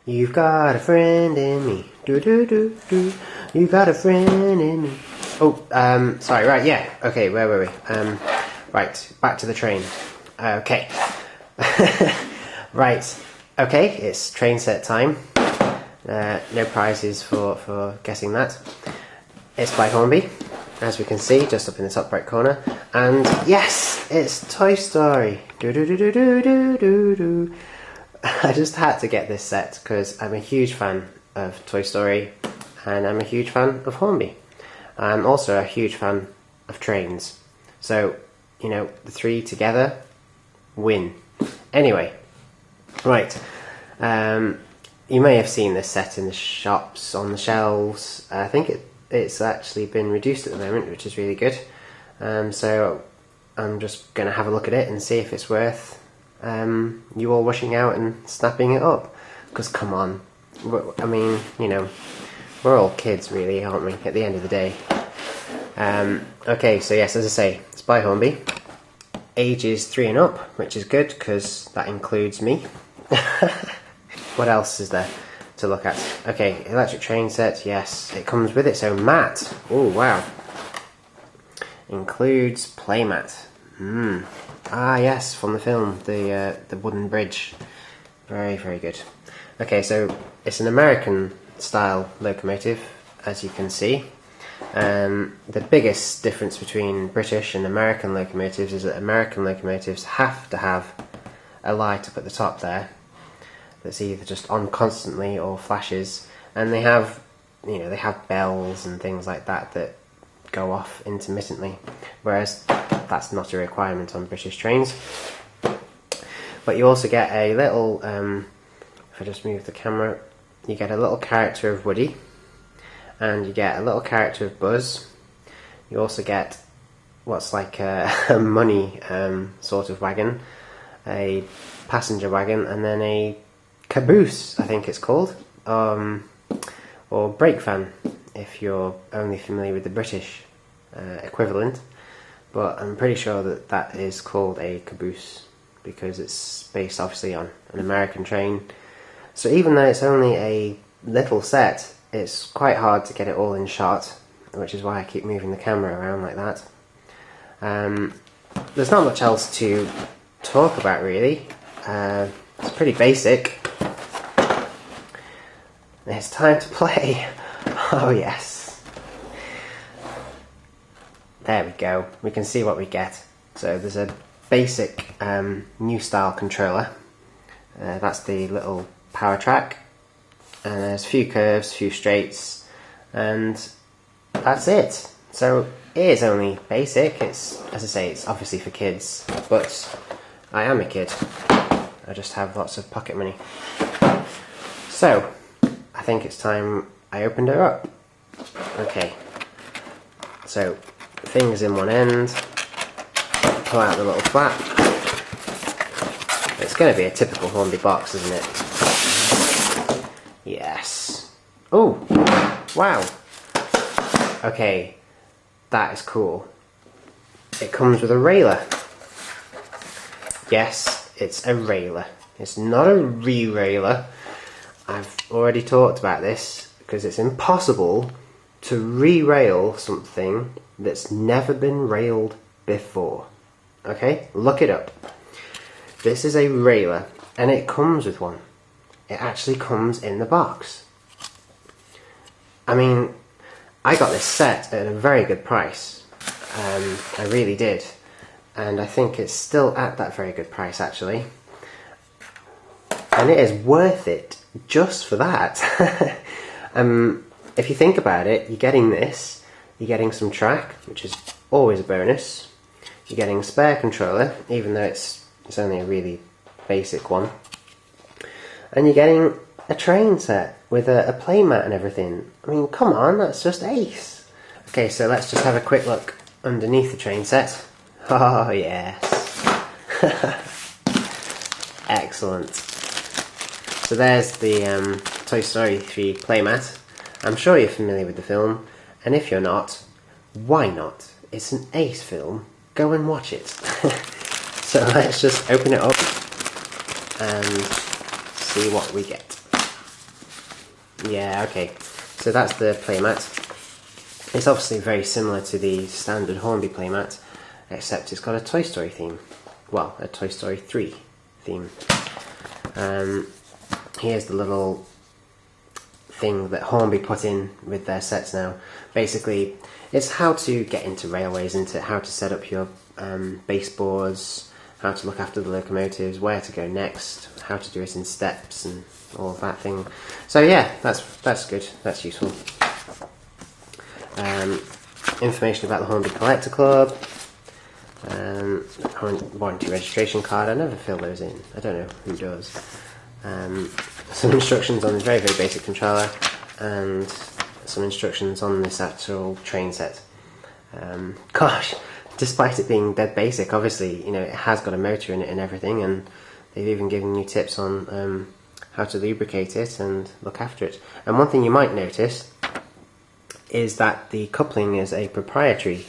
You've got a friend in me. Do do do do. You got a friend in me. Oh, sorry, right, yeah. Okay, where were we? Right, back to the train. Okay. Right. Okay, it's train set time. No prizes for guessing that. It's by Hornby, as we can see, just up in the top right corner. And yes, it's Toy Story. Do do do do do do do do. I just had to get this set because I'm a huge fan of Toy Story, and I'm a huge fan of Hornby. I'm also a huge fan of trains. So, you know, the three together win. Anyway, right. You may have seen this set in the shops, on the shelves. I think it's actually been reduced at the moment, which is really good. So I'm just going to have a look at it and see if it's worth you all rushing out and snapping it up. Because come on, I mean, you know, we're all kids really, aren't we, at the end of the day. Okay, so yes, as I say, it's by Hornby. Ages 3 and up, which is good because that includes me. What else is there to look at? Okay, electric train set, yes. It comes with its own mat. Oh, wow. Includes playmat. Ah, yes, from the film, the wooden bridge. Very, very good. Okay, so it's an American style locomotive, as you can see. The biggest difference between British and American locomotives is that American locomotives have to have a light up at the top there that's either just on constantly or flashes, and they have, you know, they have bells and things like that that go off intermittently, whereas that's not a requirement on British trains. But you also get a little, if I just move the camera, you get a little character of Woody, and you get a little character of Buzz. You also get what's like a money sort of wagon, a passenger wagon, and then a Caboose, I think it's called, or brake van if you're only familiar with the British equivalent, but I'm pretty sure that that is called a Caboose because it's based obviously on an American train. So even though it's only a little set, it's quite hard to get it all in shot, which is why I keep moving the camera around like that. There's not much else to talk about really. It's pretty basic. It's time to play. Oh yes. There we go. We can see what we get. So there's a basic new style controller. That's the little power track. And there's a few curves, a few straights, and that's it. So it is only basic. It's, as I say, it's obviously for kids, but I am a kid. I just have lots of pocket money. So I think it's time I opened her up. Okay, so the thing's in one end, pull out the little flap. It's going to be a typical Hornby box, isn't it? Yes. Oh, wow. Okay, that is cool. It comes with a railer. Yes, it's a railer. It's not a re-railer. I've already talked about this because it's impossible to re-rail something that's never been railed before. Okay, look it up. This is a railer and it comes with one. It actually comes in the box. I mean, I got this set at a very good price. I really did. And I think it's still at that very good price actually. And it is worth it just for that. If you think about it, you're getting this, you're getting some track, which is always a bonus. You're getting a spare controller, even though it's only a really basic one. And you're getting a train set with a playmat and everything. I mean, come on, that's just ace. Okay, so let's just have a quick look underneath the train set. Oh, yes. Excellent. So there's the Toy Story 3 playmat. I'm sure you're familiar with the film, and if you're not, why not? It's an ace film. Go and watch it. So let's just open it up and see what we get. Yeah, okay. So that's the playmat. It's obviously very similar to the standard Hornby playmat, except it's got a Toy Story theme. Well, a Toy Story 3 theme. Here's the little thing that Hornby put in with their sets now. Basically, it's how to get into railways, into how to set up your baseboards, how to look after the locomotives, where to go next, how to do it in steps, and all of that thing. So yeah, that's good. That's useful. Information about the Hornby Collector Club. Warranty registration card. I never fill those in. I don't know who does. Some instructions on the very, very basic controller, and some instructions on this actual train set. Gosh, despite it being dead basic, obviously, you know, it has got a motor in it and everything, and they've even given you tips on how to lubricate it and look after it. And one thing you might notice is that the coupling is a proprietary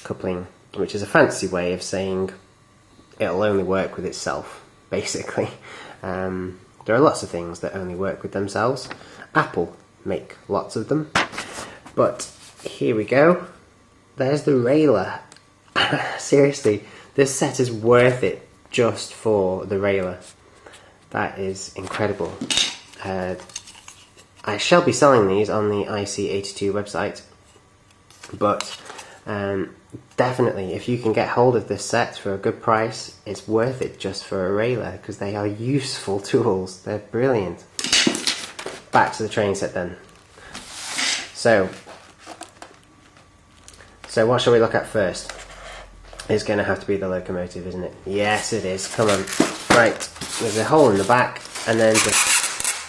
coupling, which is a fancy way of saying it'll only work with itself, basically. There are lots of things that only work with themselves. Apple make lots of them. But here we go. There's the railer. Seriously, this set is worth it just for the railer. That is incredible. I shall be selling these on the IC82 website, but definitely, if you can get hold of this set for a good price, it's worth it just for a railer, because they are useful tools. They're brilliant. Back to the train set then. So what shall we look at first? It's going to have to be the locomotive, isn't it? Yes, it is. Come on. Right, there's a hole in the back, and then just...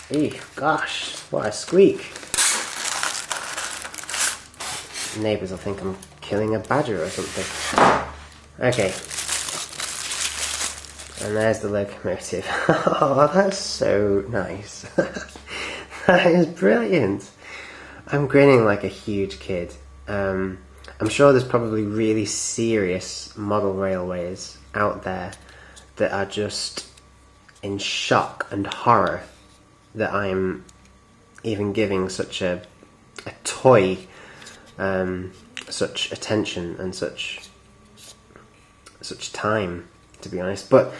Eeeh, gosh, what a squeak. Neighbours will think I'm killing a badger or something. Okay. And there's the locomotive. Oh, that's so nice. That is brilliant. I'm grinning like a huge kid. I'm sure there's probably really serious model railways out there that are just in shock and horror that I'm even giving such a toy such attention and such time, to be honest. But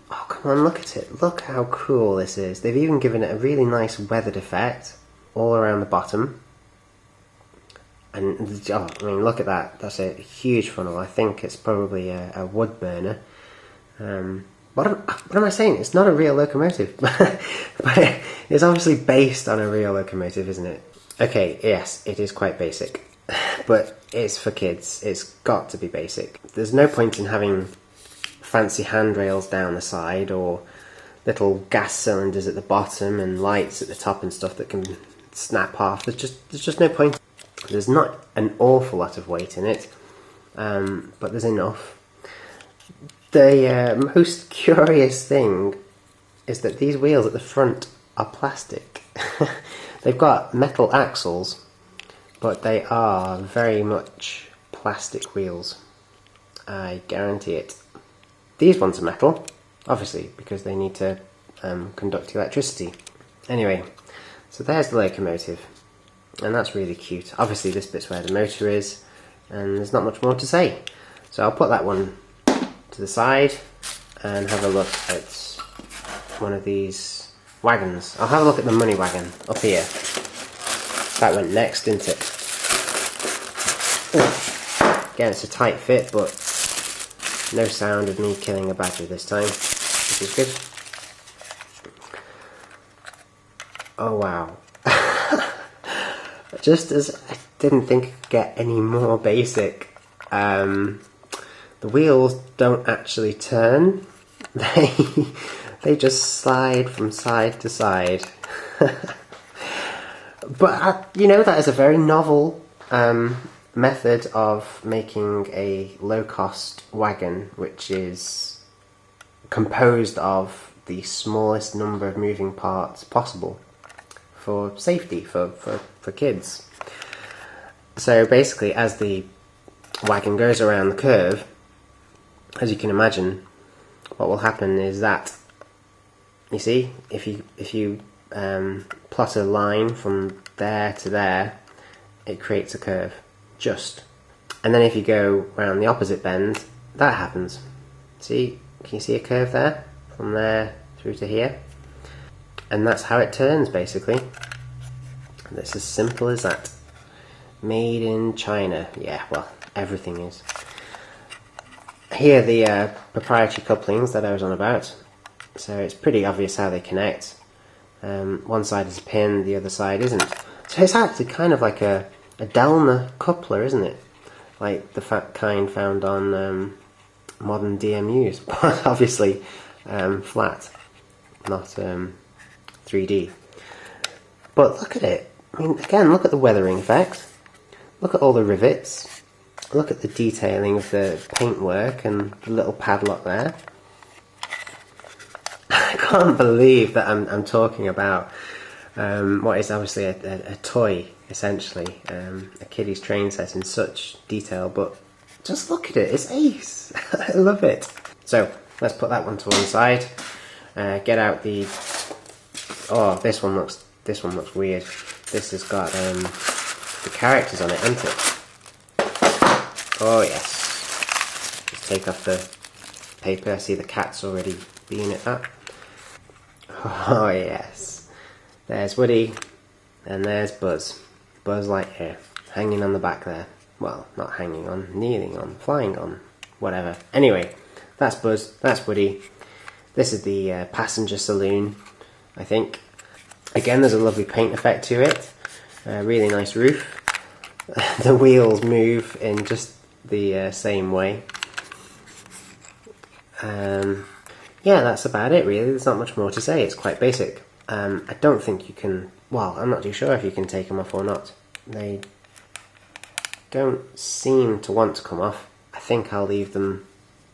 oh, come on, look at it. Look how cool this is. They've even given it a really nice weathered effect all around the bottom. And oh, I mean, look at that. That's a huge funnel. I think it's probably a wood burner. What am I saying? It's not a real locomotive, but it's obviously based on a real locomotive, isn't it? Okay, yes, it is quite basic, but it's for kids. It's got to be basic. There's no point in having fancy handrails down the side or little gas cylinders at the bottom and lights at the top and stuff that can snap off. There's just no point. There's not an awful lot of weight in it, but there's enough. The most curious thing is that these wheels at the front are plastic. They've got metal axles, but they are very much plastic wheels. I guarantee it. These ones are metal, obviously, because they need to conduct electricity. Anyway, so there's the locomotive, and that's really cute. Obviously this bit's where the motor is, and there's not much more to say. So I'll put that one to the side and have a look at one of these wagons. I'll have a look at the money wagon up here. That went next, didn't it? Again, it's a tight fit, but no sound of me killing a badger this time, which is good. Oh wow. Just as I didn't think it could get any more basic, the wheels don't actually turn. They just slide from side to side. But you know, that is a very novel method of making a low-cost wagon, which is composed of the smallest number of moving parts possible for safety, for kids. So basically, as the wagon goes around the curve, as you can imagine, what will happen is that, you see, if you plot a line from there to there, it creates a curve, just. And then if you go around the opposite bend, that happens. See, can you see a curve there? From there through to here? And that's how it turns, basically. And it's as simple as that. Made in China. Yeah, well, everything is. Here are the proprietary couplings that I was on about. So it's pretty obvious how they connect. One side is a pin, the other side isn't. So it's actually kind of like a Delner coupler, isn't it? Like the kind found on modern DMUs, but obviously flat, not 3D. But look at it. I mean, again, look at the weathering effect. Look at all the rivets. Look at the detailing of the paintwork and the little padlock there. I can't believe that I'm talking about what is obviously a toy, essentially, a kiddie's train set in such detail, but just look at it, it's ace. I love it. So let's put that one to one side. Get out the. Oh, this one looks weird. This has got the characters on it, hasn't it? Oh yes. Just take off the paper. I see the cat's already being at that. Oh yes. There's Woody, and there's Buzz. Buzz Lightyear, hanging on the back there. Well, not hanging on, kneeling on, flying on, whatever. Anyway, that's Buzz, that's Woody. This is the passenger saloon, I think. Again, there's a lovely paint effect to it. Really nice roof. The wheels move in just the same way. Yeah, that's about it really. There's not much more to say. It's quite basic. I don't think you can, well, I'm not too sure if you can take them off or not. They don't seem to want to come off. I think I'll leave them,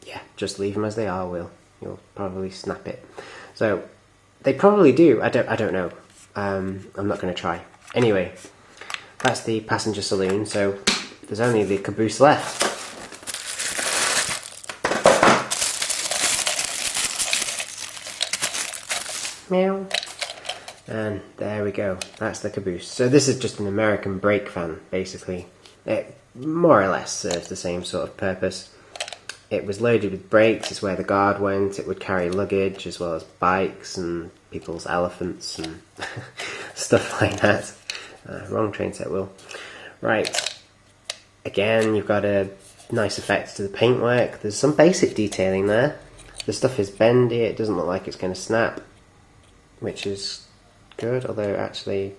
yeah, just leave them as they are, You'll probably snap it. So, they probably do, I don't know. I'm not going to try. Anyway, that's the passenger saloon, so there's only the caboose left. Meow. And there we go, that's the caboose. So this is just an American brake van, basically. It more or less serves the same sort of purpose. It was loaded with brakes, it's where the guard went. It would carry luggage as well as bikes and people's elephants and stuff like that. Wrong train set wheel. Right, again you've got a nice effect to the paintwork. There's some basic detailing there. The stuff is bendy, it doesn't look like it's going to snap, which is good, although actually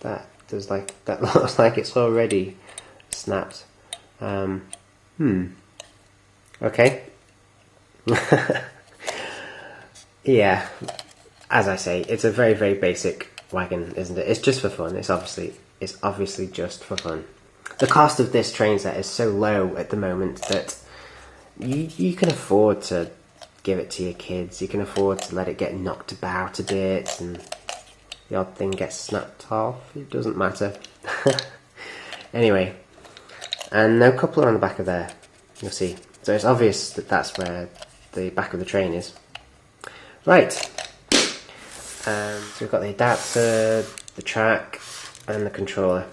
that looks like it's already snapped. Okay. Yeah, as I say, it's a very, very basic wagon, isn't it? It's just for fun. It's obviously just for fun. The cost of this train set is so low at the moment that you can afford to give it to your kids. You can afford to let it get knocked about a bit and the odd thing gets snapped off. It doesn't matter. Anyway, and no coupler on the back of there. You'll see. So it's obvious that that's where the back of the train is. Right. So we've got the adapter, the track, and the controller.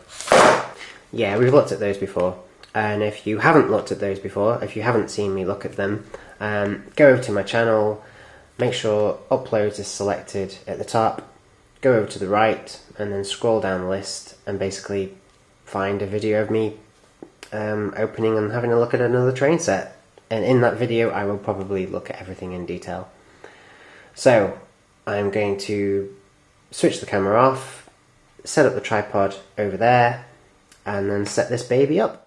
Yeah, we've looked at those before. And if you haven't looked at those before, if you haven't seen me look at them, go over to my channel, make sure uploads is selected at the top, go over to the right, and then scroll down the list and basically find a video of me opening and having a look at another train set. And in that video I will probably look at everything in detail. So I'm going to switch the camera off, set up the tripod over there, and then set this baby up.